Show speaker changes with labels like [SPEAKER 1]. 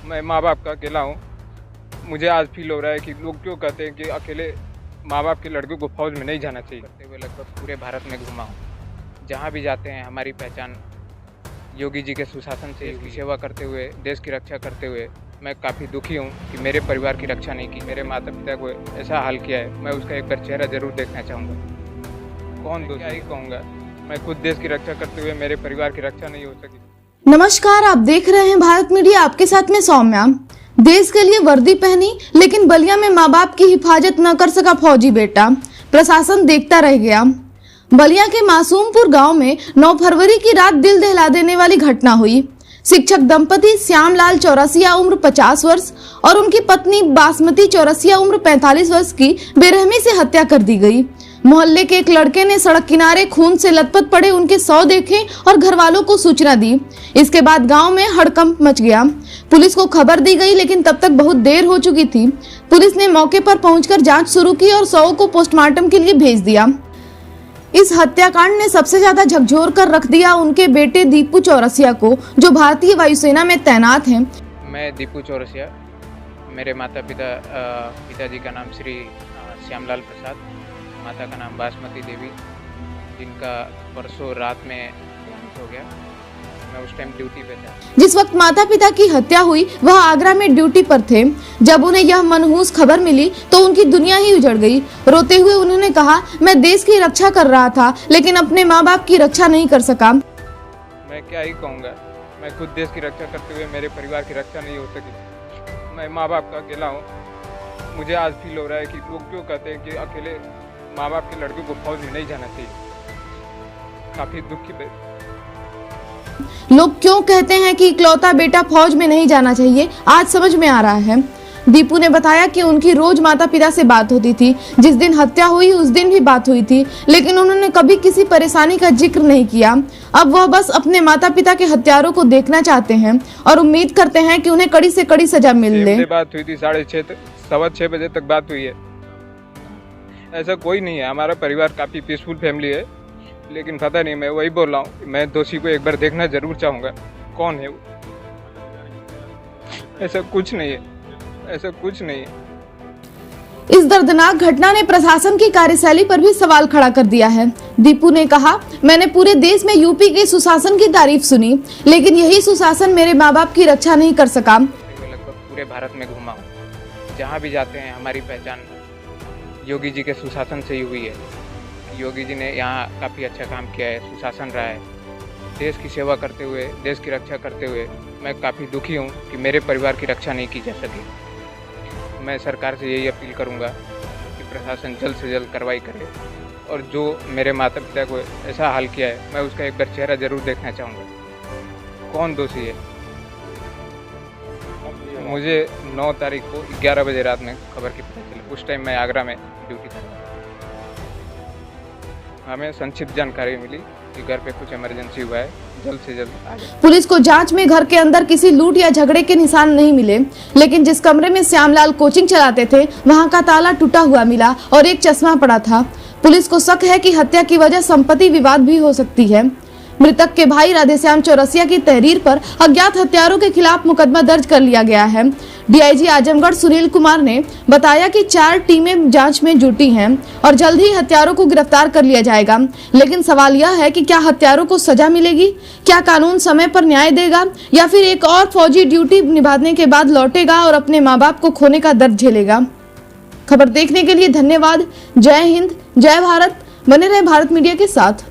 [SPEAKER 1] मैं माँ बाप का अकेला हूँ। मुझे आज फील हो रहा है कि लोग क्यों कहते हैं कि अकेले माँ बाप के लड़कों को फौज में नहीं जाना चाहिए। करते हुए लगभग पूरे भारत में घूमा हूँ। जहाँ भी जाते हैं हमारी पहचान योगी जी के सुशासन से, इसकी सेवा करते हुए, देश की रक्षा करते हुए मैं काफ़ी दुखी हूँ कि मेरे परिवार की रक्षा नहीं की। मेरे माता पिता को ऐसा हाल किया है, मैं उसका एक बार चेहरा ज़रूर देखना चाहूँगा। कौन दोषी ही कहूँगा, मैं खुद देश की रक्षा करते हुए मेरे परिवार की रक्षा नहीं हो सकी।
[SPEAKER 2] नमस्कार, आप देख रहे हैं भारत मीडिया। आपके साथ में सौम्या। देश के लिए वर्दी पहनी लेकिन बलिया में माँ बाप की हिफाजत न कर सका फौजी बेटा, प्रशासन देखता रह गया। बलिया के मासूमपुर गांव में 9 फरवरी की रात दिल दहला देने वाली घटना हुई। शिक्षक दंपति श्यामलाल चौरसिया उम्र 50 वर्ष और उनकी पत्नी बासमती चौरसिया उम्र 45 वर्ष की बेरहमी से हत्या कर दी गई। मोहल्ले के एक लड़के ने सड़क किनारे खून से लथपथ पड़े उनके शव देखे और घर वालों को सूचना दी। इसके बाद गांव में हड़कंप मच गया। पुलिस को खबर दी गई लेकिन तब तक बहुत देर हो चुकी थी। पुलिस ने मौके पर पहुंचकर जांच शुरू की और शव को पोस्टमार्टम के लिए भेज दिया। इस हत्याकांड ने सबसे ज्यादा झकझोर कर रख दिया उनके बेटे दीपू चौरसिया को, जो भारतीय वायुसेना में तैनात हैं।
[SPEAKER 1] मैं दीपू चौरसिया, मेरे माता पिताजी का नाम श्री श्यामलाल प्रसाद, माता का नाम बासमती देवी, जिनका परसों रात में देहांत हो गया। मैं उस टाइम ड्यूटी पे था।
[SPEAKER 2] जिस वक्त माता पिता की हत्या हुई वह आगरा में ड्यूटी पर थे। जब उन्हें यह मनहूस खबर मिली तो उनकी दुनिया ही उजड़ गई। रोते हुए उन्होंने कहा, मैं देश की रक्षा कर रहा था लेकिन अपने माँ बाप की रक्षा नहीं कर सका।
[SPEAKER 1] मैं क्या ही कहूँगा, मैं खुद देश की रक्षा करते हुए मेरे परिवार की रक्षा नहीं हो सकी। मैं माँ बाप का अकेला हूँ। मुझे आज फील हो रहा है कि लोग क्यों कहते हैं कि अकेले माँ बाप के लड़कों को फौज में नहीं जाना चाहिए। काफी दुखी।
[SPEAKER 2] लोग क्यों कहते हैं कि इकलौता बेटा फौज में नहीं जाना चाहिए, आज समझ में आ रहा है। दीपू ने बताया कि उनकी रोज माता पिता से बात होती थी। जिस दिन हत्या हुई उस दिन भी बात हुई थी, लेकिन उन्होंने कभी किसी परेशानी का जिक्र नहीं किया। अब वह बस अपने माता पिता के हत्यारों को देखना चाहते हैं और उम्मीद करते हैं कि उन्हें कड़ी से कड़ी सजा मिल ले।
[SPEAKER 1] बात हुई थी 6:30 सवा 6 बजे तक बात हुई है। ऐसा कोई नहीं है, हमारा परिवार काफी पीसफुल फैमिली है, लेकिन पता नहीं, मैं वही बोल रहा हूँ, मैं दोषी को एक बार देखना जरूर चाहूंगा। कौन है वो? ऐसा कुछ नहीं है, ऐसा कुछ नहीं है।
[SPEAKER 2] इस दर्दनाक घटना ने प्रशासन की कार्यशैली पर भी सवाल खड़ा कर दिया है। दीपू ने कहा, मैंने पूरे देश में यूपी के सुशासन की तारीफ सुनी, लेकिन यही सुशासन मेरे माँ बाप की रक्षा नहीं कर सका।
[SPEAKER 1] लगभग पूरे भारत में घूमा हूँ। जहाँ भी जाते हैं हमारी पहचान योगी जी के सुशासन से ही हुई है। योगी जी ने यहाँ काफ़ी अच्छा काम किया है, सुशासन रहा है। देश की सेवा करते हुए, देश की रक्षा करते हुए मैं काफ़ी दुखी हूँ कि मेरे परिवार की रक्षा नहीं की जा सकी। मैं सरकार से यही अपील करूँगा कि प्रशासन जल्द से जल्द कार्रवाई करे और जो मेरे माता पिता को ऐसा हाल किया है, मैं उसका एक बार चेहरा ज़रूर देखना चाहूँगा। कौन दोषी है? मुझे 9 तारीख को 11 बजे रात में खबर की पता चली। उस टाइम मैं आगरा में ड्यूटी था। हमें संक्षिप्त जानकारी मिली कि घर पे कुछ इमरजेंसी हुआ है, जल्द से जल्द आ जाए।
[SPEAKER 2] पुलिस को जांच में घर के अंदर किसी लूट या झगड़े के निशान नहीं मिले, लेकिन जिस कमरे में श्यामलाल कोचिंग चलाते थे वहां का ताला टूटा हुआ मिला और एक चश्मा पड़ा था। पुलिस को शक है कि हत्या की वजह संपत्ति विवाद भी हो सकती है। मृतक के भाई राधेश्याम चौरसिया की तहरीर पर अज्ञात हत्यारों के खिलाफ मुकदमा दर्ज कर लिया गया है। डीआईजी आजमगढ़ सुनील कुमार ने बताया कि 4 टीमें जांच में जुटी हैं और जल्द ही हत्यारों को गिरफ्तार कर लिया जाएगा। लेकिन सवाल यह है कि क्या हत्यारों को सजा मिलेगी? क्या कानून समय पर न्याय देगा या फिर एक और फौजी ड्यूटी निभाने के बाद लौटेगा और अपने माँ बाप को खोने का दर्द झेलेगा? खबर देखने के लिए धन्यवाद। जय हिंद, जय भारत। बने रहे भारत मीडिया के साथ।